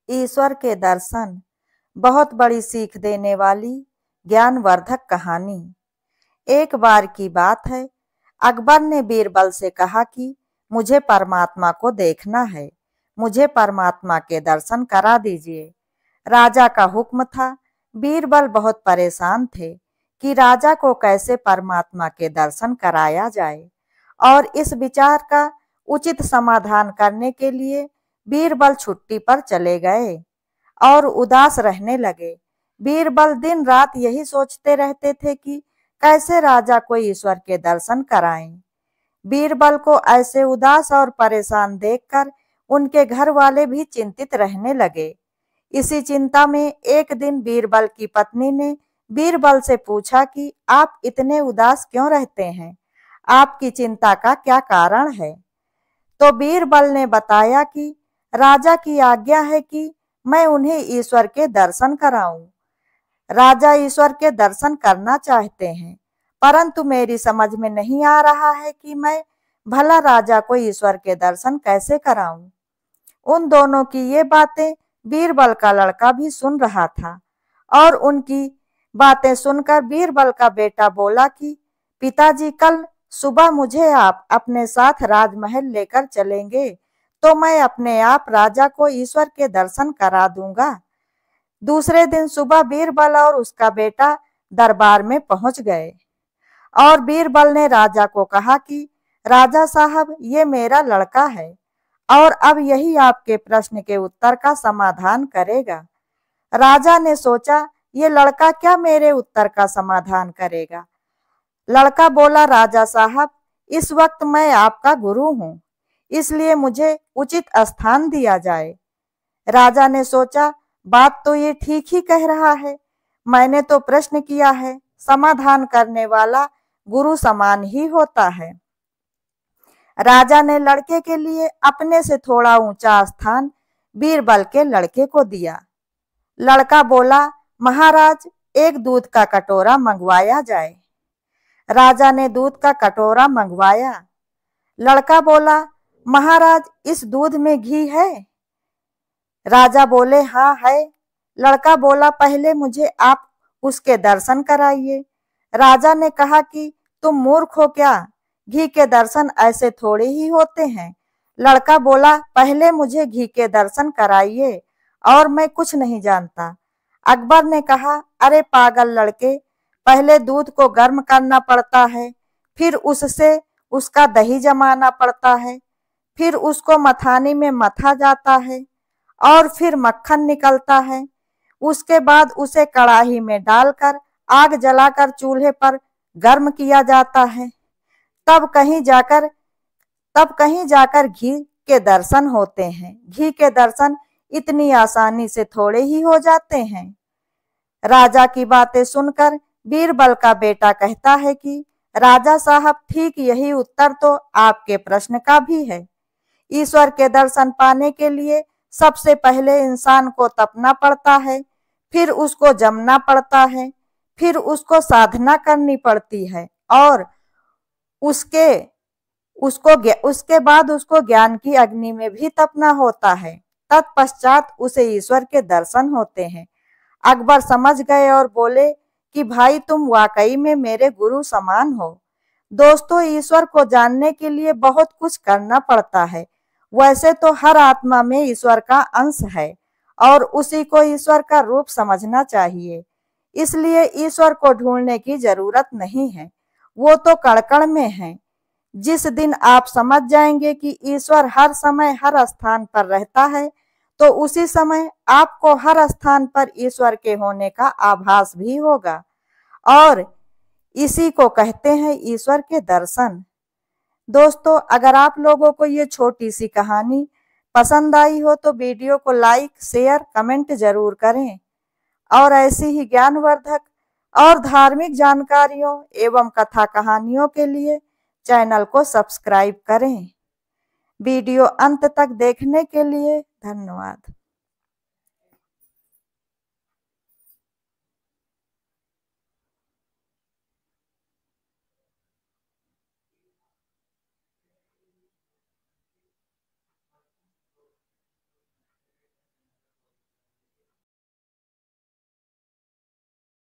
ईश्वर के दर्शन बहुत बड़ी सीख देने वाली ज्ञानवर्धक कहानी। एक बार की बात है, अकबर ने बीरबल से कहा कि मुझे परमात्मा को देखना है, मुझे परमात्मा के दर्शन करा दीजिए। राजा का हुक्म था। बीरबल बहुत परेशान थे कि राजा को कैसे परमात्मा के दर्शन कराया जाए, और इस विचार का उचित समाधान करने के लिए बीरबल छुट्टी पर चले गए और उदास रहने लगे। बीरबल दिन रात यही सोचते रहते थे कि कैसे राजा को ईश्वर के दर्शन कराएं। बीरबल को ऐसे उदास और परेशान देखकर उनके घर वाले भी चिंतित रहने लगे। इसी चिंता में एक दिन बीरबल की पत्नी ने बीरबल से पूछा कि आप इतने उदास क्यों रहते हैं, आपकी चिंता का क्या कारण है। तो बीरबल ने बताया कि राजा की आज्ञा है कि मैं उन्हें ईश्वर के दर्शन कराऊं। राजा ईश्वर के दर्शन करना चाहते हैं, परंतु मेरी समझ में नहीं आ रहा है कि मैं भला राजा को ईश्वर के दर्शन कैसे कराऊं। उन दोनों की ये बातें बीरबल का लड़का भी सुन रहा था, और उनकी बातें सुनकर बीरबल का बेटा बोला कि पिताजी, कल सुबह मुझे आप अपने साथ राजमहल लेकर चलेंगे तो मैं अपने आप राजा को ईश्वर के दर्शन करा दूंगा। दूसरे दिन सुबह बीरबल और उसका बेटा दरबार में पहुंच गए और बीरबल ने राजा को कहा कि राजा साहब, ये मेरा लड़का है और अब यही आपके प्रश्न के उत्तर का समाधान करेगा। राजा ने सोचा, ये लड़का क्या मेरे उत्तर का समाधान करेगा। लड़का बोला, राजा साहब, इस वक्त मैं आपका गुरु हूँ, इसलिए मुझे उचित स्थान दिया जाए। राजा ने सोचा, बात तो ये ठीक ही कह रहा है, मैंने तो प्रश्न किया है, समाधान करने वाला गुरु समान ही होता है। राजा ने लड़के के लिए अपने से थोड़ा ऊंचा स्थान बीरबल के लड़के को दिया। लड़का बोला, महाराज, एक दूध का कटोरा मंगवाया जाए। राजा ने दूध का कटोरा मंगवाया। लड़का बोला, महाराज, इस दूध में घी है? राजा बोले, हाँ है। लड़का बोला, पहले मुझे आप उसके दर्शन कराइए। राजा ने कहा कि तुम मूर्ख हो क्या, घी के दर्शन ऐसे थोड़े ही होते हैं। लड़का बोला, पहले मुझे घी के दर्शन कराइए, और मैं कुछ नहीं जानता। अकबर ने कहा, अरे पागल लड़के, पहले दूध को गर्म करना पड़ता है, फिर उससे उसका दही जमाना पड़ता है, फिर उसको मथानी में मथा जाता है और फिर मक्खन निकलता है। उसके बाद उसे कड़ाही में डालकर आग जलाकर चूल्हे पर गर्म किया जाता है, तब कहीं जाकर घी के दर्शन होते हैं। घी के दर्शन इतनी आसानी से थोड़े ही हो जाते हैं। राजा की बातें सुनकर बीरबल का बेटा कहता है कि राजा साहब, ठीक यही उत्तर तो आपके प्रश्न का भी है। ईश्वर के दर्शन पाने के लिए सबसे पहले इंसान को तपना पड़ता है, फिर उसको जमना पड़ता है, फिर उसको साधना करनी पड़ती है, और उसके बाद उसको ज्ञान की अग्नि में भी तपना होता है। तत्पश्चात उसे ईश्वर के दर्शन होते हैं। अकबर समझ गए और बोले कि भाई, तुम वाकई में मेरे गुरु समान हो। दोस्तों, ईश्वर को जानने के लिए बहुत कुछ करना पड़ता है। वैसे तो हर आत्मा में ईश्वर का अंश है और उसी को ईश्वर का रूप समझना चाहिए। इसलिए ईश्वर को ढूंढने की जरूरत नहीं है, वो तो कण-कण में है। जिस दिन आप समझ जाएंगे कि ईश्वर हर समय हर स्थान पर रहता है, तो उसी समय आपको हर स्थान पर ईश्वर के होने का आभास भी होगा, और इसी को कहते हैं ईश्वर के दर्शन। दोस्तों, अगर आप लोगों को ये छोटी सी कहानी पसंद आई हो तो वीडियो को लाइक, शेयर, कमेंट जरूर करें, और ऐसी ही ज्ञानवर्धक और धार्मिक जानकारियों एवं कथा कहानियों के लिए चैनल को सब्सक्राइब करें। वीडियो अंत तक देखने के लिए धन्यवाद।